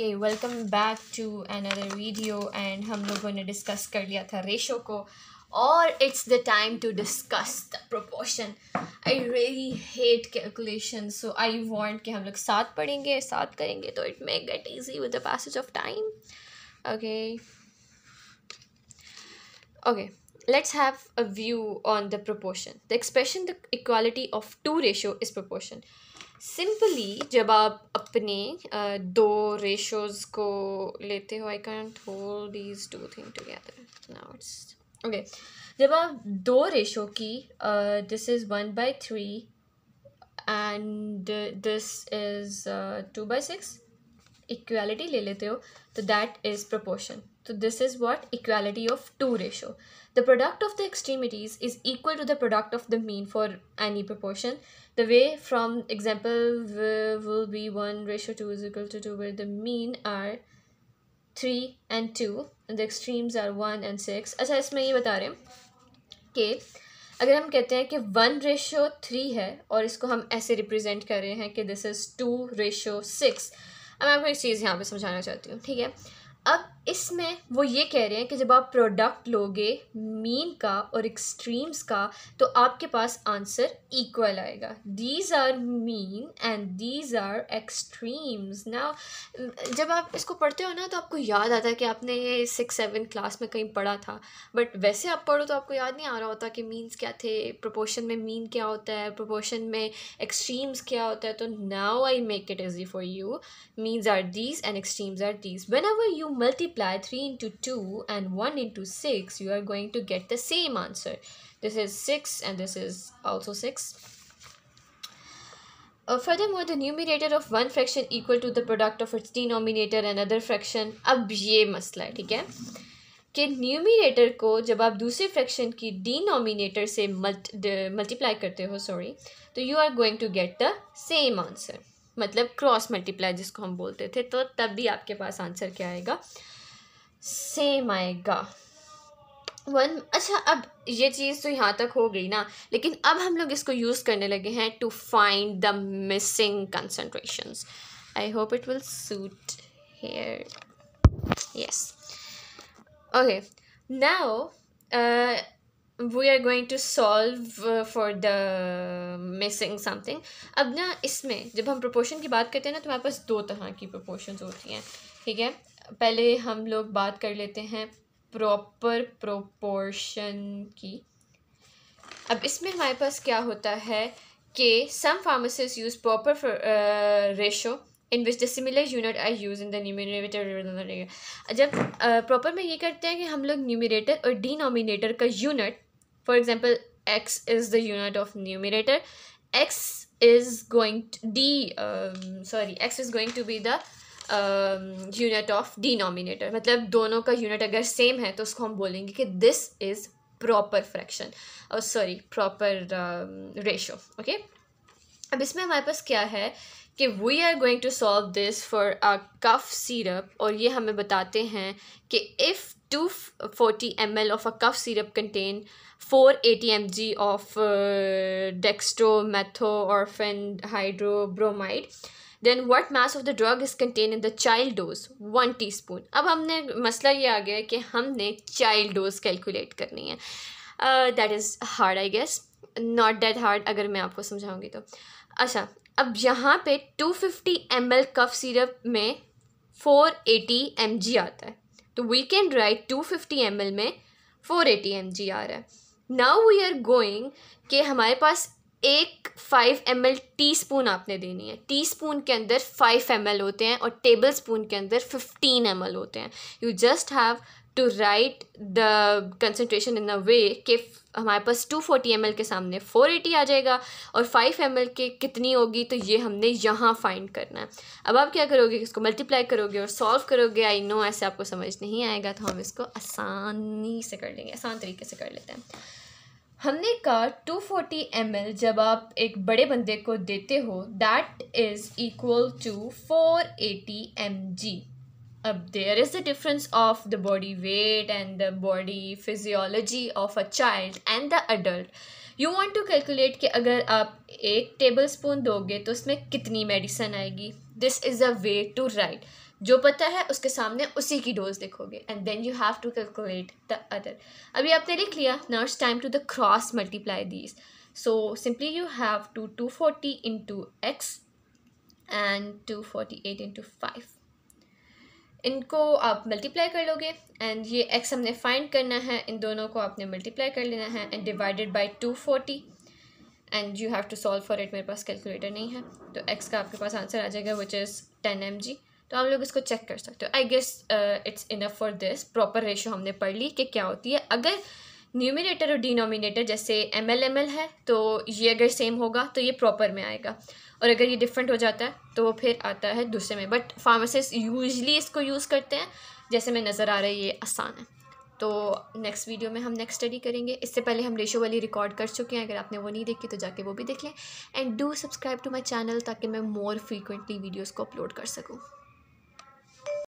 Okay welcome back to another video and हम लोगों ने डिस्कस कर लिया था रेशो को और it's the time to discuss the proportion. I really hate calculation so I want कि हम लोग साथ पढ़ेंगे साथ करेंगे तो it may get easy with the passage of time. Okay, let's have a view on the proportion. The expression the equality of two ratio is proportion. Simply जब आप अपने दो ratios को लेते हो, I can't hold these two things together. Now it's okay. जब आप दो ratio की this is 1/3 and this is 2/6 equality ले लेते हो तो that is proportion. So this is what equality of two ratio. The product of the extremities is equal to the product of the mean for any proportion. The way from example will be 1:2 is equal to 2 where the mean are 3 and 2 and the extremes are 1 and 6. अच्छा इसमें ये बता रहे हैं कि अगर हम कहते हैं कि 1:3 है और इसको हम ऐसे रिप्रेजेंट कर रहे हैं कि दिस इज़ 2:6. अब मैं आपको एक चीज़ यहाँ पे समझाना चाहती हूँ, ठीक है. अब इसमें वो ये कह रहे हैं कि जब आप प्रोडक्ट लोगे मीन का और एक्सट्रीम्स का तो आपके पास आंसर इक्वल आएगा. These are mean and these are extremes. Now जब आप इसको पढ़ते हो ना तो आपको याद आता है कि आपने ये 6-7 क्लास में कहीं पढ़ा था, बट वैसे आप पढ़ो तो आपको याद नहीं आ रहा होता कि मीन्स क्या थे, प्रोपोर्शन में मीन क्या होता है, प्रोपोर्शन में एक्सट्रीम्स क्या होता है. तो now I make it easy for you. Means are these and extremes are these. Whenever you multiply 3 into 2 and 1 into 6, you are going to get the same answer. This is 6 and this is also 6. Furthermore, the numerator of one fraction equal to the product of its denominator and other fraction. अब ये मसला है, ठीक है, कि numerator को जब आप दूसरे फ्रैक्शन की डिनोमिनेटर से मल्टीप्लाई करते हो तो you are going to get the same answer. मतलब क्रॉस मल्टीप्लाई जिसको हम बोलते थे, तो तब भी आपके पास आंसर क्या आएगा, सेम आएगा. अच्छा, अब ये चीज़ तो यहाँ तक हो गई ना, लेकिन अब हम लोग इसको यूज़ करने लगे हैं to find the missing concentrations. I hope it will suit here. Yes, okay, now we are going to solve for the missing something. अब ना इसमें जब हम proportion की बात करते हैं ना तो हमारे पास दो तरह की proportions होती हैं, ठीक है. पहले हम लोग बात कर लेते हैं proper proportion की. अब इसमें हमारे पास क्या होता है कि some pharmacists use proper ratio in which the similar unit are used in the numerator. जब proper में ये करते हैं कि हम लोग numerator और denominator का unit, for example x is the unit of numerator, x is going to be the unit of denominator. मतलब दोनों का unit अगर same है तो उसको हम बोलेंगे कि this is proper fraction proper ratio. okay, अब इसमें हमारे पास क्या है कि we are going to solve this for a cough syrup, और ये हमें बताते हैं कि if 240 ml of a cough syrup contain 480 mg of dextromethorphan hydrobromide, then what mass of the drug is contained in the child dose? 1 teaspoon. अब हमने मसला ये आ गया है कि हमने child dose कैलकुलेट करनी है. That is hard, I guess. Not that hard अगर मैं आपको समझाऊंगी तो. अच्छा, अब यहाँ पे 250 ml कफ सिरप में 480 mg आता है, तो वी कैन राइट 250 ml में 480 mg आ रहा है. नाउ वी आर गोइंग कि हमारे पास एक 5 ml टी स्पून आपने देनी है. टी स्पून के अंदर 5 ml होते हैं और टेबल स्पून के अंदर 15 ml होते हैं. You just have to write the concentration in a way कि हमारे पास 240 ml के सामने 480 आ जाएगा और 5 ml के कितनी होगी तो ये हमने यहाँ फाइंड करना है. अब आप क्या करोगे, इसको मल्टीप्लाई करोगे और सॉल्व करोगे. आई नो ऐसे आपको समझ नहीं आएगा, तो हम इसको आसानी से कर लेंगे, आसान तरीके से कर लेते हैं. हमने कहा 240 ml जब आप एक बड़े बंदे को देते हो that is equal to 480 mg. अब there is the difference of the body weight and the body physiology of a child and the adult. You want to calculate कि अगर आप 1 टेबल स्पून दोगे तो उसमें कितनी मेडिसिन आएगी. This is a way to write. जो पता है उसके सामने उसी की डोज लिखोगे and then you have to calculate the other. अभी आपने लिख लिया. Now it's time to the cross multiply these. So simply you have to 240 into x and 248 into 5. इनको आप मल्टीप्लाई कर लोगे एंड ये x हमने फाइंड करना है. इन दोनों को आपने मल्टीप्लाई कर लेना है and divided by 240 and you have to solve for it. मेरे पास कैलकुलेटर नहीं है तो x का आपके पास आंसर आ जाएगा विच इज़ 10 mg. तो हम लोग इसको चेक कर सकते हो. I guess it's enough for this. Proper ratio हमने पढ़ ली कि क्या होती है. अगर न्यूमिनेटर और डिनोमिनेटर जैसे ml है तो ये अगर सेम होगा तो ये प्रॉपर में आएगा, और अगर ये डिफरेंट हो जाता है तो वो फिर आता है दूसरे में. बट फार्मासिस्ट यूजली इसको यूज़ करते हैं. जैसे में नज़र आ रहा है ये आसान है. तो नेक्स्ट वीडियो में हम नेक्स्ट स्टडी करेंगे. इससे पहले हम रेशो वाली रिकॉर्ड कर चुके हैं. अगर आपने वो नहीं देखी तो जाके वो भी देख लें. And do subscribe to my channel ताकि मैं मोर फ्रीक्वेंटली वीडियोज़ को अपलोड कर सकूँ.